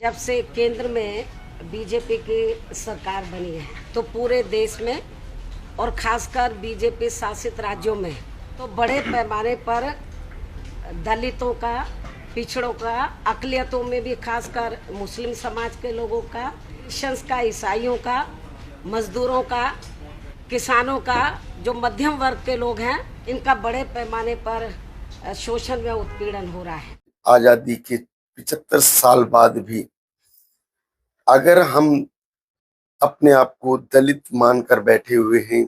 जब से केंद्र में बीजेपी की सरकार बनी है तो पूरे देश में और खासकर बीजेपी शासित राज्यों में तो बड़े पैमाने पर दलितों का, पिछड़ों का, अकलियतों में भी खासकर मुस्लिम समाज के लोगों का, क्रिश्चियंस का, ईसाइयों का, मजदूरों का, किसानों का, जो मध्यम वर्ग के लोग हैं, इनका बड़े पैमाने पर शोषण व उत्पीड़न हो रहा है। आजादी के 75 साल बाद भी अगर हम अपने आप को दलित मानकर बैठे हुए हैं,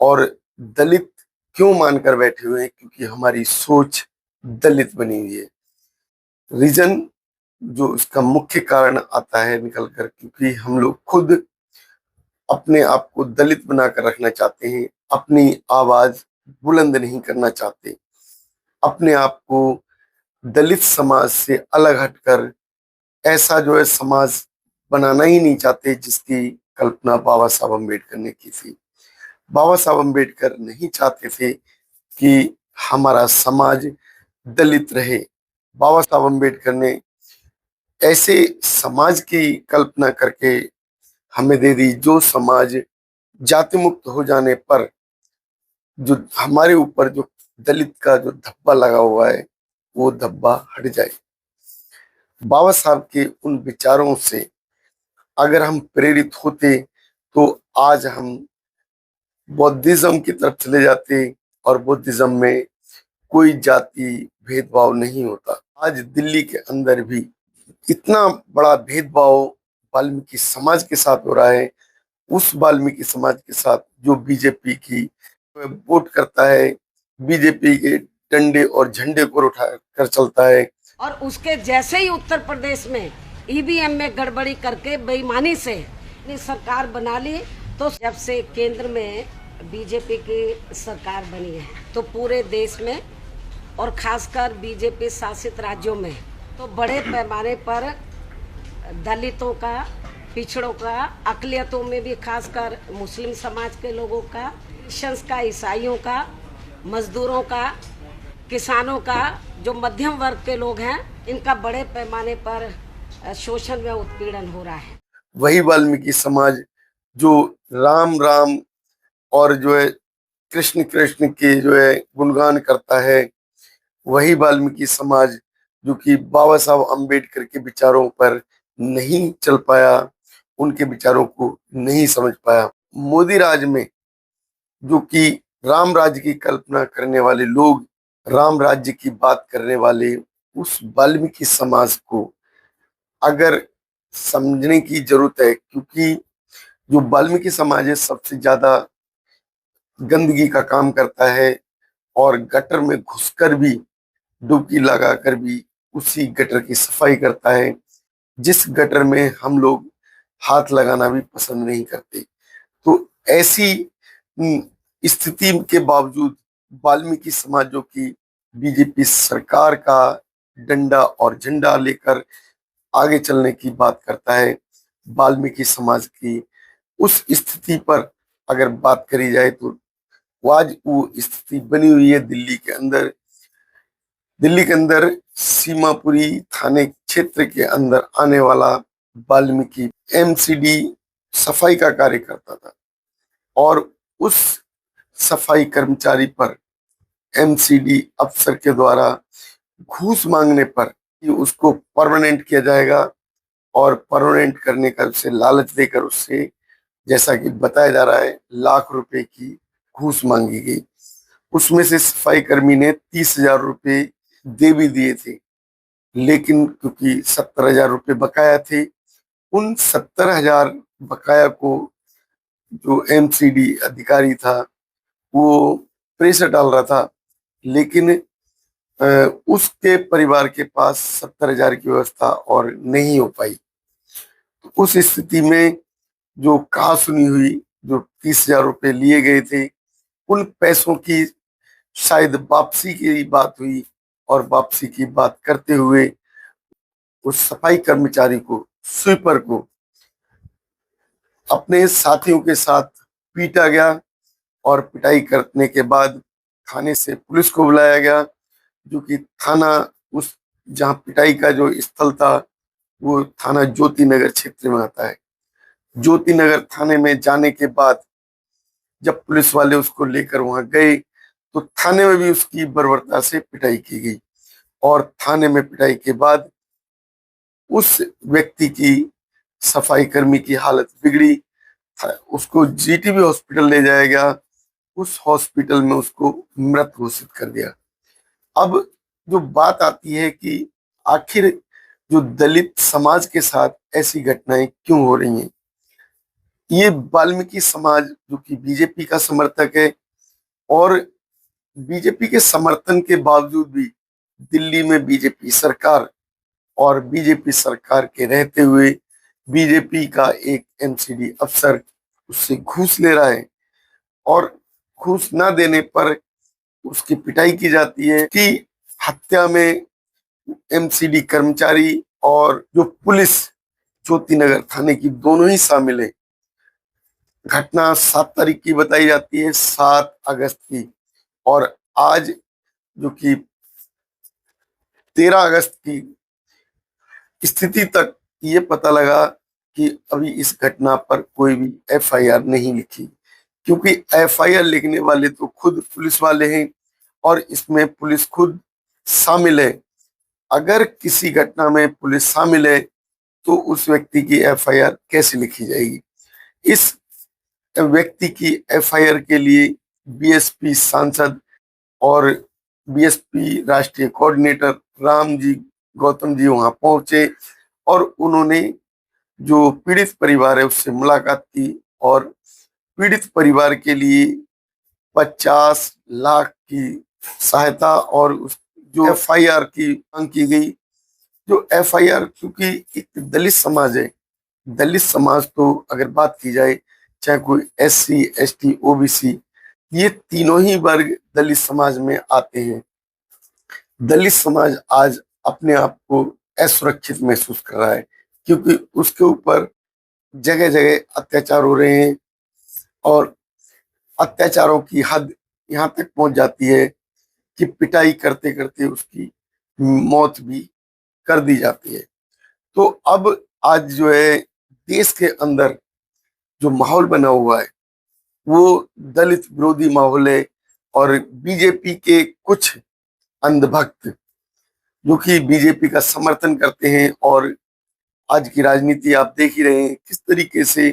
और दलित क्यों मानकर बैठे हुए हैं? क्योंकि हमारी सोच दलित बनी हुई है। रीजन जो इसका मुख्य कारण आता है निकल कर, क्योंकि हम लोग खुद अपने आप को दलित बनाकर रखना चाहते हैं, अपनी आवाज बुलंद नहीं करना चाहते, अपने आप को दलित समाज से अलग हटकर ऐसा जो है समाज बनाना ही नहीं चाहते जिसकी कल्पना बाबा साहब अम्बेडकर ने की थी। बाबा साहब अम्बेडकर नहीं चाहते थे कि हमारा समाज दलित रहे। बाबा साहब अम्बेडकर ने ऐसे समाज की कल्पना करके हमें दे दी जो समाज जाति मुक्त हो जाने पर जो हमारे ऊपर जो दलित का जो धब्बा लगा हुआ है वो धब्बा हट जाए। बाबा साहब के उन विचारों से अगर हम प्रेरित होते तो आज हम बौद्धिज्म की तरफ चले जाते, और बौद्धिज्म में कोई जाति भेदभाव नहीं होता। आज दिल्ली के अंदर भी इतना बड़ा भेदभाव वाल्मीकि समाज के साथ हो रहा है, उस वाल्मीकि समाज के साथ जो बीजेपी की वोट करता है, बीजेपी के डंडे और झंडे को उठा कर चलता है। और उसके जैसे ही उत्तर प्रदेश में ईवीएम में गड़बड़ी करके बेईमानी से अपनी सरकार बना ली, तो जब से केंद्र में बीजेपी की सरकार बनी है तो पूरे देश में और खासकर बीजेपी शासित राज्यों में तो बड़े पैमाने पर दलितों का, पिछड़ों का, अकलियतों में भी खासकर मुस्लिम समाज के लोगों का, क्रिश्चियंस का, ईसाइयों का, मजदूरों का, किसानों का, जो मध्यम वर्ग के लोग हैं, इनका बड़े पैमाने पर शोषण व उत्पीड़न हो रहा है। वही वाल्मीकि समाज जो राम राम और जो है कृष्ण कृष्ण के जो है गुणगान करता है, वही वाल्मीकि समाज जो कि बाबा साहब अम्बेडकर के विचारों पर नहीं चल पाया, उनके विचारों को नहीं समझ पाया। मोदी राज में जो कि राम राज्य की कल्पना करने वाले लोग, राम राज्य की बात करने वाले उस वाल्मीकि समाज को अगर समझने की जरूरत है, क्योंकि जो वाल्मीकि समाज है सबसे ज्यादा गंदगी का काम करता है, और गटर में घुसकर भी, डुबकी लगाकर भी उसी गटर की सफाई करता है, जिस गटर में हम लोग हाथ लगाना भी पसंद नहीं करते। तो ऐसी स्थिति के बावजूद वाल्मीकि समाजों की बीजेपी सरकार का डंडा और झंडा लेकर आगे चलने की बात करता है। वाल्मीकि समाज की उस स्थिति पर अगर बात करी जाए तो वो आज वो स्थिति बनी हुई है दिल्ली के अंदर। दिल्ली के अंदर सीमापुरी थाने क्षेत्र के अंदर आने वाला वाल्मीकि एमसीडी सफाई का कार्य करता था, और उस सफाई कर्मचारी पर एमसीडी अफसर के द्वारा घूस मांगने पर कि उसको परमानेंट किया जाएगा, और परमानेंट करने का उसे लालच देकर उससे, जैसा कि बताया जा रहा है, लाख रुपए की घूस मांगी गई। उसमें से सफाई कर्मी ने 30,000 रुपए दे भी दिए थे, लेकिन क्योंकि 70,000 रुपए बकाया थे, उन 70,000 बकाया को जो एमसीडी अधिकारी था वो प्रेशर डाल रहा था, लेकिन उसके परिवार के पास 70,000 की व्यवस्था और नहीं हो पाई। तो उस स्थिति में जो कहा सुनी हुई, जो 30,000 रुपए लिए गए थे, उन पैसों की शायद वापसी की बात हुई, और वापसी की बात करते हुए उस सफाई कर्मचारी को, स्वीपर को अपने साथियों के साथ पीटा गया, और पिटाई करने के बाद थाने से पुलिस को बुलाया गया, जो कि थाना उस जहाँ पिटाई का जो स्थल था वो थाना ज्योति नगर क्षेत्र में आता है। ज्योति नगर थाने में जाने के बाद जब पुलिस वाले उसको लेकर वहां गए तो थाने में भी उसकी बर्बरता से पिटाई की गई, और थाने में पिटाई के बाद उस व्यक्ति की, सफाई कर्मी की हालत बिगड़ी। उसको जीटीबी हॉस्पिटल ले जाया गया, उस हॉस्पिटल में उसको मृत घोषित कर दिया। अब जो बात आती है कि आखिर जो दलित समाज के साथ ऐसी घटनाएं क्यों हो रही हैं। ये वाल्मीकि समाज जो कि बीजेपी का समर्थक है, और बीजेपी के समर्थन के बावजूद भी दिल्ली में बीजेपी सरकार, और बीजेपी सरकार के रहते हुए बीजेपी का एक एमसीडी अफसर उससे घूस ले रहा है, और घूस ना देने पर उसकी पिटाई की जाती है। कि हत्या में एमसीडी कर्मचारी और जो पुलिस ज्योति नगर थाने की दोनों ही शामिल है। घटना 7 तारीख की बताई जाती है, 7 अगस्त की, और आज जो कि 13 अगस्त की स्थिति तक ये पता लगा कि अभी इस घटना पर कोई भी एफआईआर नहीं लिखी, क्योंकि एफआईआर लिखने वाले तो खुद पुलिस वाले हैं और इसमें पुलिस खुद शामिल है। अगर किसी घटना में पुलिस शामिल है तो उस व्यक्ति की एफआईआर कैसे लिखी जाएगी। इस व्यक्ति की एफआईआर के लिए बीएसपी सांसद और बीएसपी राष्ट्रीय कोऑर्डिनेटर राम जी गौतम जी वहां पहुंचे, और उन्होंने जो पीड़ित परिवार है उससे मुलाकात की, और पीड़ित परिवार के लिए 50 लाख की सहायता और उस जो एफआईआर की मांग की गई। जो एफआईआर, क्योंकि एक दलित समाज है, दलित समाज तो अगर बात की जाए, चाहे कोई एससी एसटी ओबीसी, ये तीनों ही वर्ग दलित समाज में आते हैं। दलित समाज आज अपने आप को असुरक्षित महसूस कर रहा है, क्योंकि उसके ऊपर जगह जगह अत्याचार हो रहे हैं, और अत्याचारों की हद यहाँ तक पहुंच जाती है कि पिटाई करते करते उसकी मौत भी कर दी जाती है। तो अब आज जो है देश के अंदर जो माहौल बना हुआ है वो दलित विरोधी माहौल है, और बीजेपी के कुछ अंधभक्त जो कि बीजेपी का समर्थन करते हैं, और आज की राजनीति आप देख ही रहे हैं किस तरीके से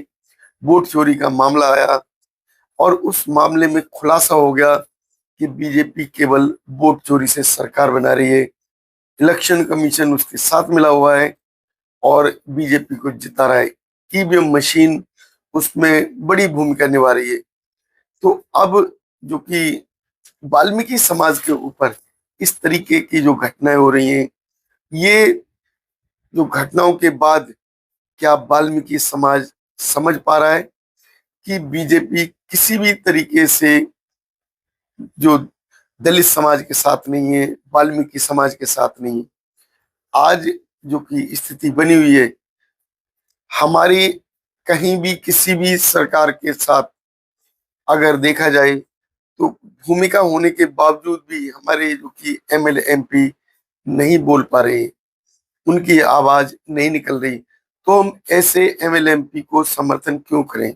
वोट चोरी का मामला आया, और उस मामले में खुलासा हो गया कि बीजेपी केवल वोट चोरी से सरकार बना रही है। इलेक्शन कमीशन उसके साथ मिला हुआ है और बीजेपी को जिता रहा है। ईवीएम मशीन उसमें बड़ी भूमिका निभा रही है। तो अब जो कि वाल्मीकि समाज के ऊपर इस तरीके की जो घटनाएं हो रही हैं, ये जो घटनाओं के बाद क्या वाल्मीकि समाज समझ पा रहा है कि बीजेपी किसी भी तरीके से जो दलित समाज के साथ नहीं है, वाल्मीकि समाज के साथ नहीं है। आज जो कि स्थिति बनी हुई है, हमारी कहीं भी किसी भी सरकार के साथ अगर देखा जाए तो भूमिका होने के बावजूद भी हमारे जो कि एमएलए एमपी नहीं बोल पा रहे, उनकी आवाज नहीं निकल रही, तो हम ऐसे एमएलए एमपी को समर्थन क्यों करें।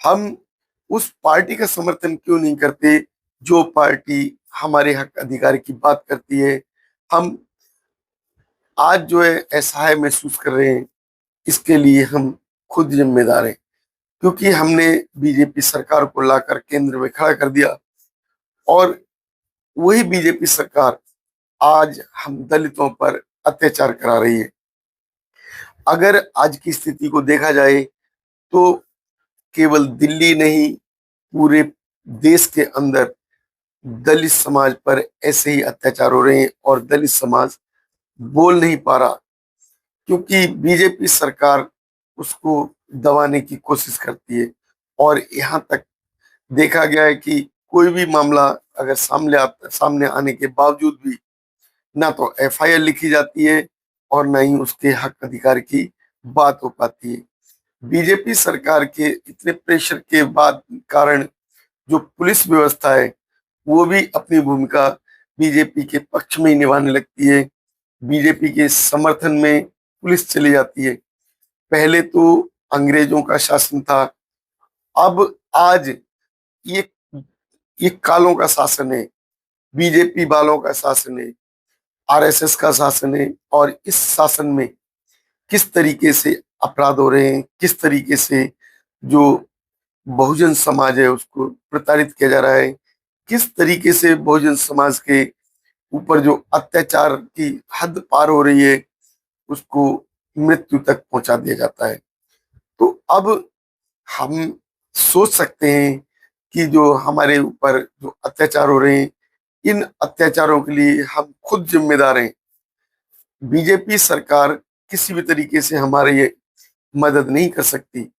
हम उस पार्टी का समर्थन क्यों नहीं करते जो पार्टी हमारे हक अधिकार की बात करती है। हम आज जो है असहाय महसूस कर रहे हैं, इसके लिए हम खुद जिम्मेदार हैं, क्योंकि हमने बीजेपी सरकार को लाकर केंद्र में खड़ा कर दिया, और वही बीजेपी सरकार आज हम दलितों पर अत्याचार करा रही है। अगर आज की स्थिति को देखा जाए तो केवल दिल्ली नहीं, पूरे देश के अंदर दलित समाज पर ऐसे ही अत्याचार हो रहे हैं, और दलित समाज बोल नहीं पा रहा, क्योंकि बीजेपी सरकार उसको दबाने की कोशिश करती है। और यहाँ तक देखा गया है कि कोई भी मामला अगर सामने आने के बावजूद भी ना तो एफआईआर लिखी जाती है और ना ही उसके हक अधिकार की बात हो पाती है। बीजेपी सरकार के इतने प्रेशर के बाद कारण जो पुलिस व्यवस्था है वो भी अपनी भूमिका बीजेपी के पक्ष में ही निभाने लगती है, बीजेपी के समर्थन में पुलिस चली जाती है। पहले तो अंग्रेजों का शासन था, अब आज ये ये कालों का शासन है, बीजेपी वालों का शासन है, आरएसएस का शासन है। और इस शासन में किस तरीके से अपराध हो रहे हैं, किस तरीके से जो बहुजन समाज है उसको प्रताड़ित किया जा रहा है, किस तरीके से बहुजन समाज के ऊपर जो अत्याचार की हद पार हो रही है उसको मृत्यु तक पहुंचा दिया जाता है। तो अब हम सोच सकते हैं कि जो हमारे ऊपर जो अत्याचार हो रहे हैं, इन अत्याचारों के लिए हम खुद जिम्मेदार हैं। बीजेपी सरकार किसी भी तरीके से हमारी ये मदद नहीं कर सकती।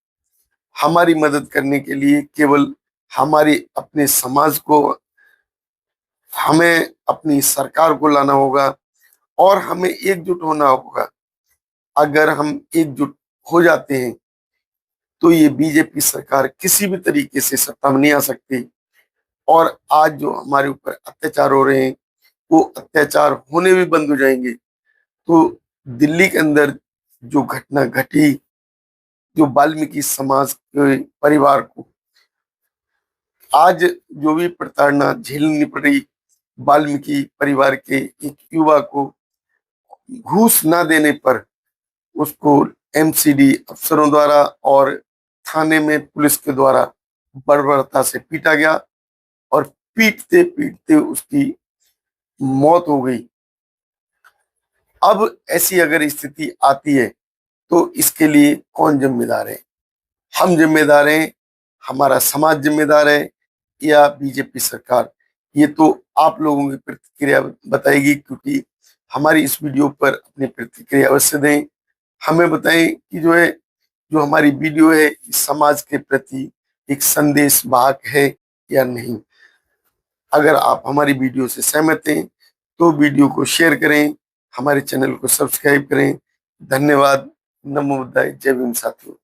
हमारी मदद करने के लिए केवल हमारे अपने समाज को, हमें अपनी सरकार को लाना होगा और हमें एकजुट होना होगा। अगर हम एकजुट हो जाते हैं तो ये बीजेपी सरकार किसी भी तरीके से सत्ता में नहीं आ सकती। और आज जो हमारे ऊपर अत्याचार हो रहे हैं वो अत्याचार होने भी बंद हो जाएंगे। तो दिल्ली के अंदर जो घटना घटी, जो वाल्मीकि समाज के परिवार को आज जो भी प्रताड़ना झेलनी पड़ी, वाल्मीकि परिवार के एक युवा को घूस ना देने पर उसको एमसीडी अफसरों द्वारा और थाने में पुलिस के द्वारा बर्बरता से पीटा गया और पीटते पीटते उसकी मौत हो गई। अब ऐसी अगर स्थिति आती है तो इसके लिए कौन जिम्मेदार है? हम जिम्मेदार हैं, हमारा समाज जिम्मेदार है, या बीजेपी सरकार? ये तो आप लोगों की प्रतिक्रिया बताएगी, क्योंकि हमारी इस वीडियो पर अपनी प्रतिक्रिया अवश्य दें। हमें बताएं कि जो है, जो हमारी वीडियो है इस समाज के प्रति एक संदेश वाहक है या नहीं। अगर आप हमारी वीडियो से सहमत हैं तो वीडियो को शेयर करें, हमारे चैनल को सब्सक्राइब करें। धन्यवाद। नमो बुद्धाय। जय भीम साथियों।